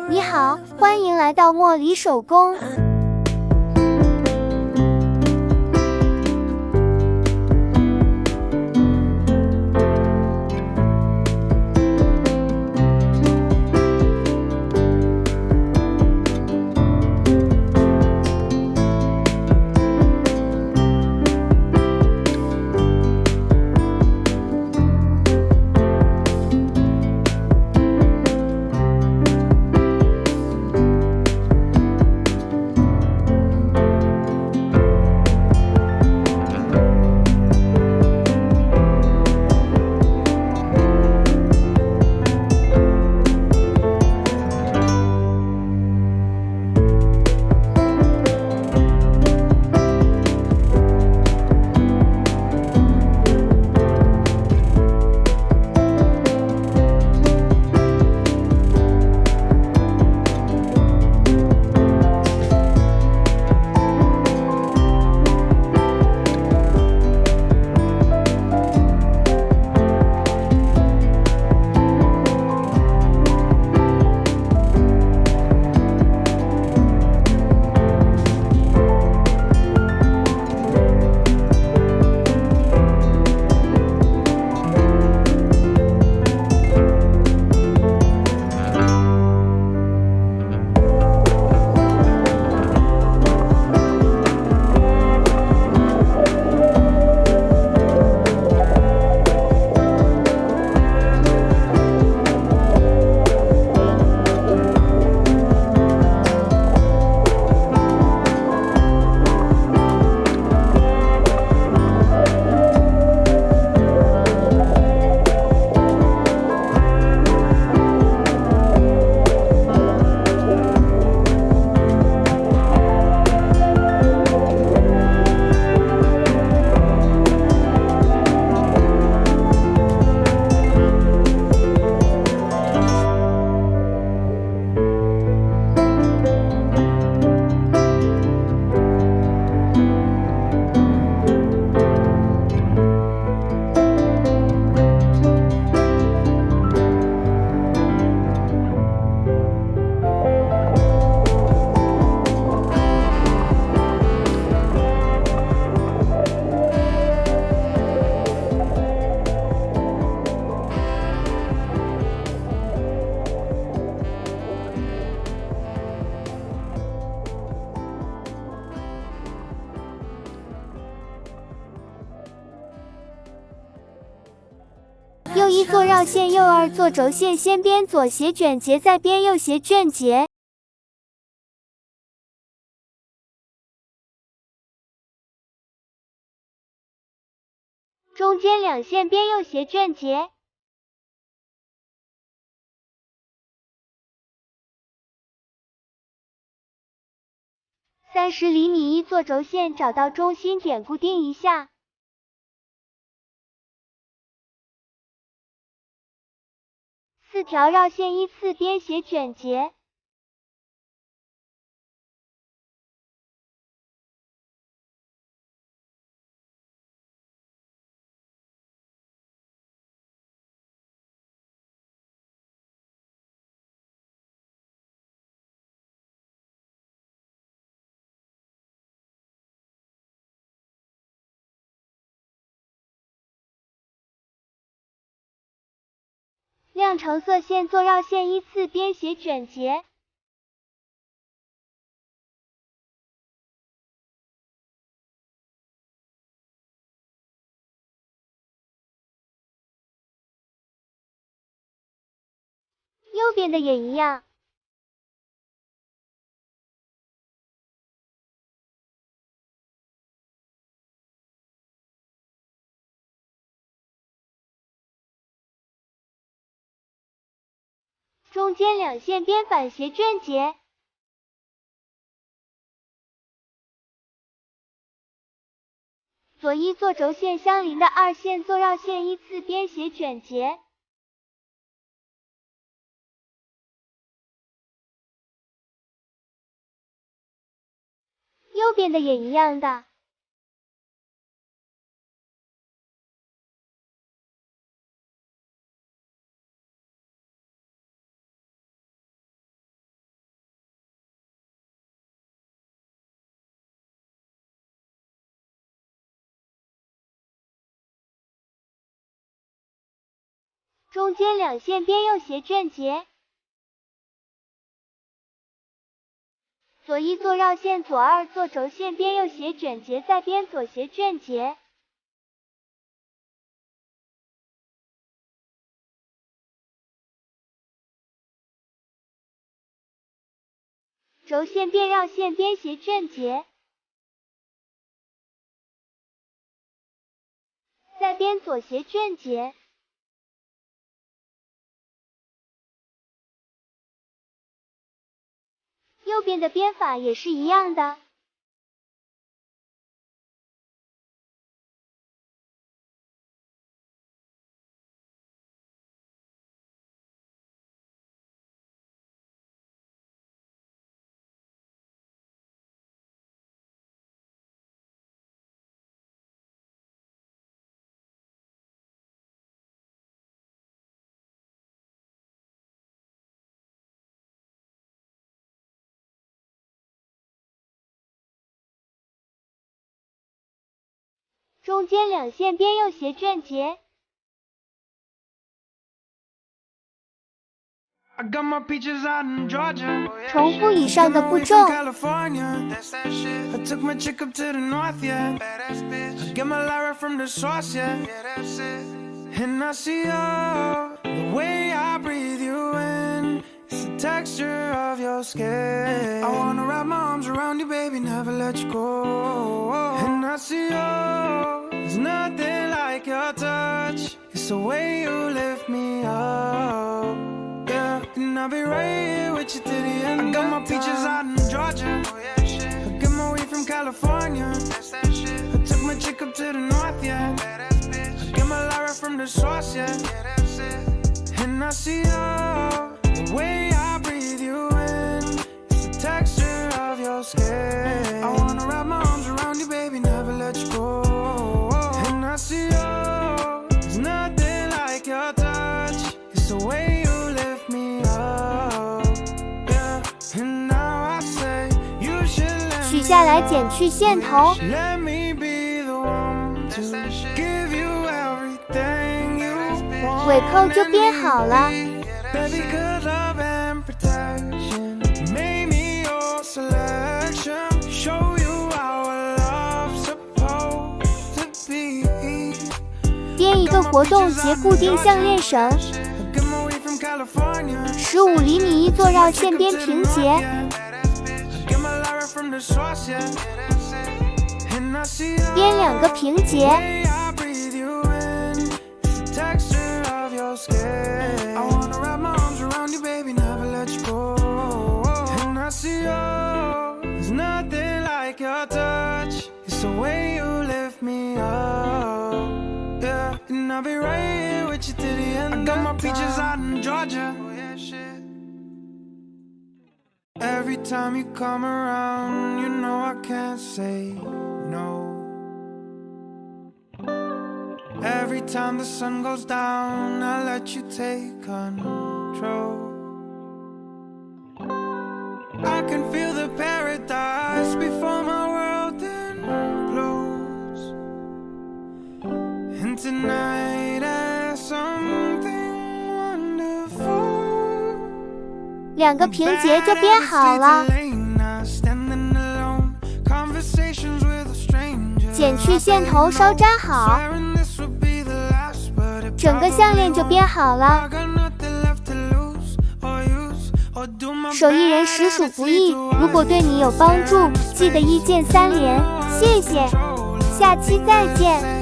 你好，欢迎来到茉莉手工。右一做绕线，右二做轴线，先编左斜卷结，再编右斜卷结。中间两线编右斜卷结。30厘米一做轴线，找到中心点固定一下。4条绕线依次编斜卷结。亮橙色线做绕线，依次编斜卷结。右边的也一样。中间两线编反斜卷结。左一做轴线相邻的二线做绕线，依次编斜卷结。右边的也一样的。中间两线边右斜卷结，左一做绕线，左二做轴线边右斜卷结，再边左斜卷结。轴线边绕线边斜卷结，再边左斜卷结。右边的编法也是一样的。中间两线边右斜卷结，重复以上的步骤。Texture of your skin, I wanna wrap my arms around you, baby, never let you go. And I see there's nothing like your touch. It's the way you lift me up, yeah. And I'll be right here with you to the end. I got my peaches out in Georgia, I got my weed from California. I took my chick up to the north, yeah. I got my Lara from the source, yeah. And I see the way I breathe you in, it's the texture of your skin. I wanna wrap my arms around you, baby, never let you go. And I see there's nothing like your touch. It's the way you lift me up, yeah. And now I say you should let 取下来剪去线头。 Let me be the one to give you everything you want. 尾扣就编好了。 Baby, good love and protection, make me your selection, show you how love's supposed to be. 编一个活动结固定项链绳，15厘米一做绕线边平结，编两个平结。 I see there's nothing like your touch. It's the way you lift me up, yeah. And I'll be right here with you to the end. I got my peaches out in Georgia. Every time you come around, you know I can't say no. Every time the sun goes down, I let you take control. I can feel the paradise before my world implodes. And tonight there's something wonderful. 两个平结就编好了。剪去线头，稍粘好，整个项链就编好了。 手艺人实属不易，如果对你有帮助，记得1键3连，谢谢，下期再见。